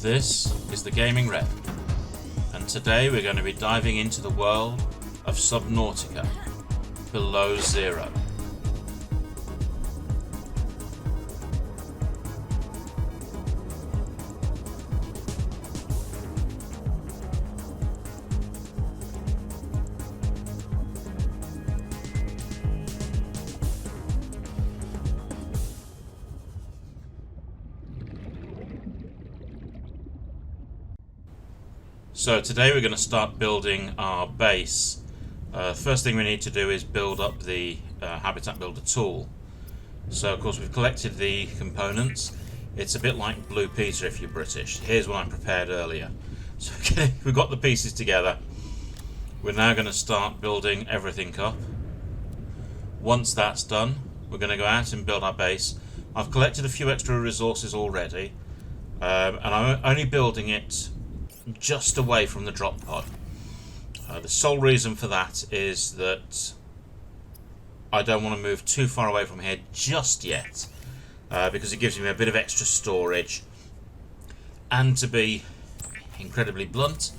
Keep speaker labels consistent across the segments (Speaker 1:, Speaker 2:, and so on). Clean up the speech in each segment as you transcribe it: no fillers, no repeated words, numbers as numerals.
Speaker 1: This is the Gaming Rep, and today we're going to be diving into the world of Subnautica Below Zero. So today we're going to start building our base. First thing we need to do is build up the Habitat Builder tool. So of course we've collected the components. It's a bit like Blue Peter if you're British. Here's what I prepared earlier. So okay, we've got the pieces together. We're now going to start building everything up. Once that's done, we're going to go out and build our base. I've collected a few extra resources already, and I'm only building it just away from the drop pod. The sole reason for that is that I don't want to move too far away from here just yet, because it gives me a bit of extra storage, and to be incredibly blunt,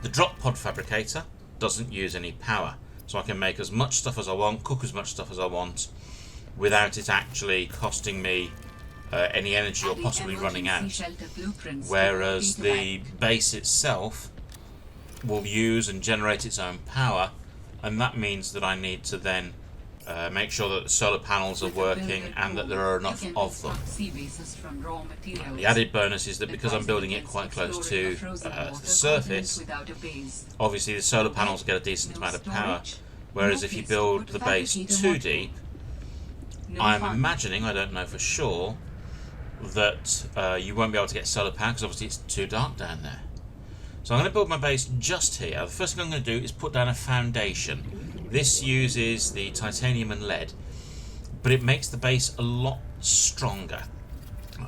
Speaker 1: the drop pod fabricator doesn't use any power, so I can make as much stuff as I want, cook as much stuff as I want, without it actually costing me any energy or possibly running out, whereas the base itself will use and generate its own power, and that means that I need to then make sure that the solar panels are working and that there are enough of them. The added bonus is that because I'm building it quite close to the surface, obviously the solar panels get a decent amount of power, whereas if you build the base too deep, I'm imagining, I don't know for sure, that you won't be able to get solar power because obviously it's too dark down there. So I'm going to build my base just here. The first thing I'm going to do is put down a foundation. This uses the titanium and lead, but it makes the base a lot stronger.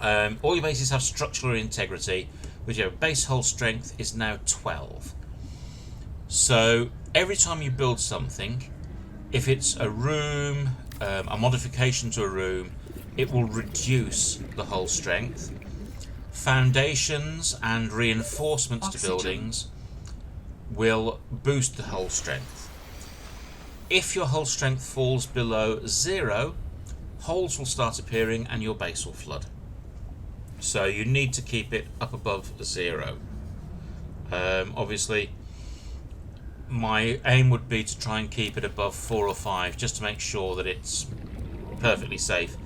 Speaker 1: All your bases have structural integrity, which your base hull strength is now 12. So every time you build something, if it's a room, a modification to a room, it will reduce the hull strength. Foundations and reinforcements to buildings will boost the hull strength. If your hull strength falls below 0, holes will start appearing and your base will flood. So you need to keep it up above 0. Obviously, my aim would be to try and keep it above 4 or 5, just to make sure that it's perfectly safe,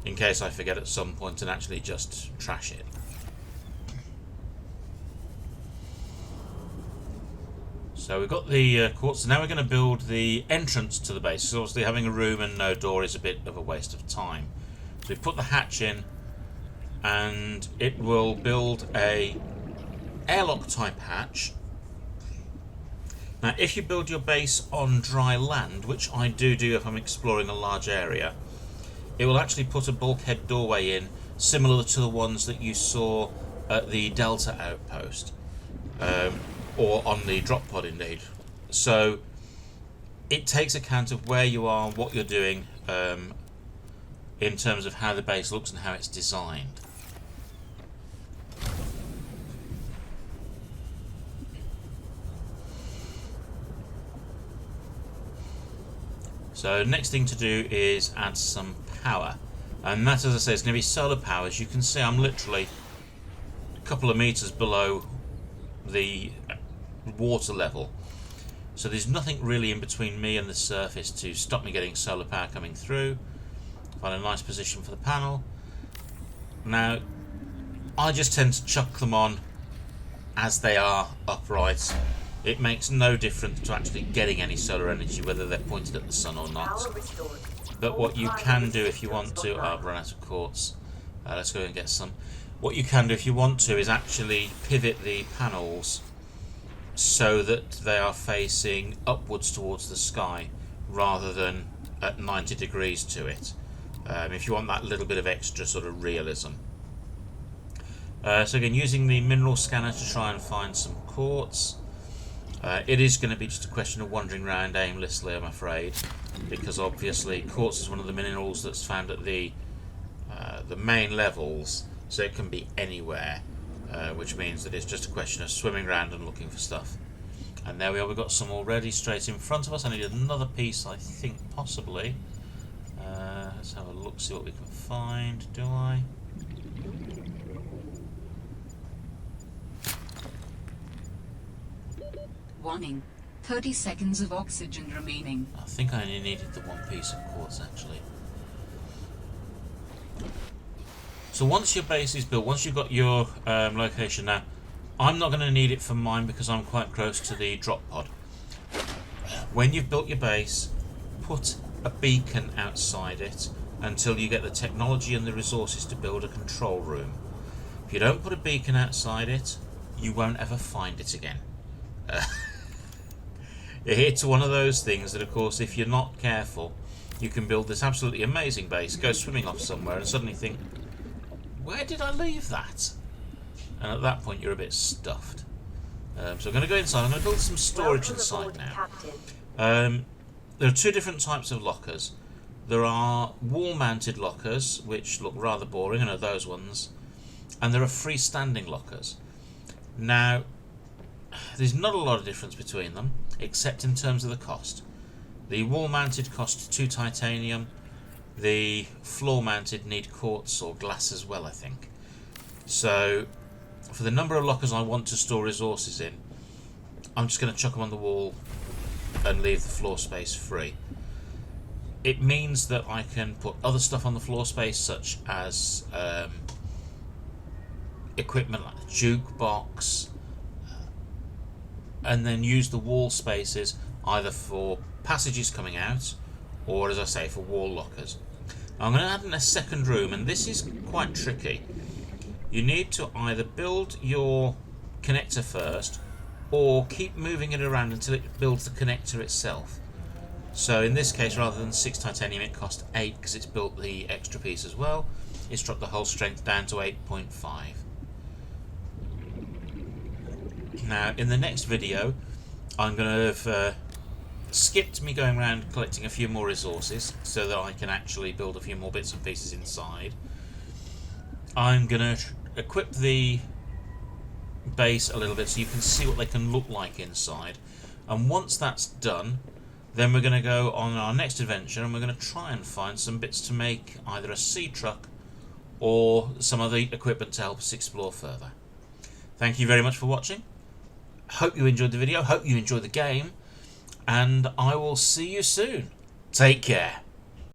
Speaker 1: in case I forget at some point and actually just trash it. So we've got the quartz, so now we're going to build the entrance to the base. So obviously having a room and no door is a bit of a waste of time. So we put the hatch in, and it will build a airlock type hatch. Now if you build your base on dry land, which I do if I'm exploring a large area, it will actually put a bulkhead doorway in, similar to the ones that you saw at the Delta outpost, or on the drop pod indeed. So it takes account of where you are, what you're doing, in terms of how the base looks and how it's designed. So next thing to do is add some power, and that, as I say, is going to be solar power. As you can see, I'm literally a couple of meters below the water level, so there's nothing really in between me and the surface to stop me getting solar power coming through. Find a nice position for the panel. Now I just tend to chuck them on as they are upright. It makes no difference to actually getting any solar energy, whether they're pointed at the sun or not. But what you can do if you want to... I've run out of quartz. Let's go and get some. What you can do if you want to is actually pivot the panels so that they are facing upwards towards the sky rather than at 90 degrees to it, if you want that little bit of extra sort of realism. So again, using the mineral scanner to try and find some quartz. It is going to be just a question of wandering around aimlessly, I'm afraid, because obviously quartz is one of the minerals that's found at the main levels, so it can be anywhere. which means that it's just a question of swimming around and looking for stuff. And there we are, we've got some already straight in front of us. I need another piece, I think, possibly. Let's have a look, see what we can find. Do I?
Speaker 2: Warning. 30 seconds of oxygen remaining.
Speaker 1: I think I only needed the one piece of quartz, actually. So once your base is built, once you've got your location now, I'm not going to need it for mine because I'm quite close to the drop pod. When you've built your base, put a beacon outside it until you get the technology and the resources to build a control room. If you don't put a beacon outside it, you won't ever find it again. It's one of those things that, of course, if you're not careful, you can build this absolutely amazing base, go swimming off somewhere and suddenly think, where did I leave that? And at that point you're a bit stuffed. So I'm going to go inside. I'm going to build some storage inside now. There are two different types of lockers. There are wall-mounted lockers, which look rather boring, and are those ones. And there are freestanding lockers. Now, there's not a lot of difference between them, except in terms of the cost. The wall-mounted cost 2 titanium. The floor-mounted need quartz or glass as well, I think. So, for the number of lockers I want to store resources in, I'm just going to chuck them on the wall and leave the floor space free. It means that I can put other stuff on the floor space, such as equipment like the jukebox, and then use the wall spaces either for passages coming out or, as I say, for wall lockers. I'm going to add in a second room, and this is quite tricky. You need to either build your connector first or keep moving it around until it builds the connector itself. So in this case, rather than 6 titanium, it cost 8 because it's built the extra piece as well. It's dropped the hull strength down to 8.5. Now, in the next video, I'm going to have skipped me going around collecting a few more resources so that I can actually build a few more bits and pieces inside. I'm going to equip the base a little bit so you can see what they can look like inside. And once that's done, then we're going to go on our next adventure and we're going to try and find some bits to make either a sea truck or some of the equipment to help us explore further. Thank you very much for watching. Hope you enjoyed the video, hope you enjoyed the game, and I will see you soon. Take care.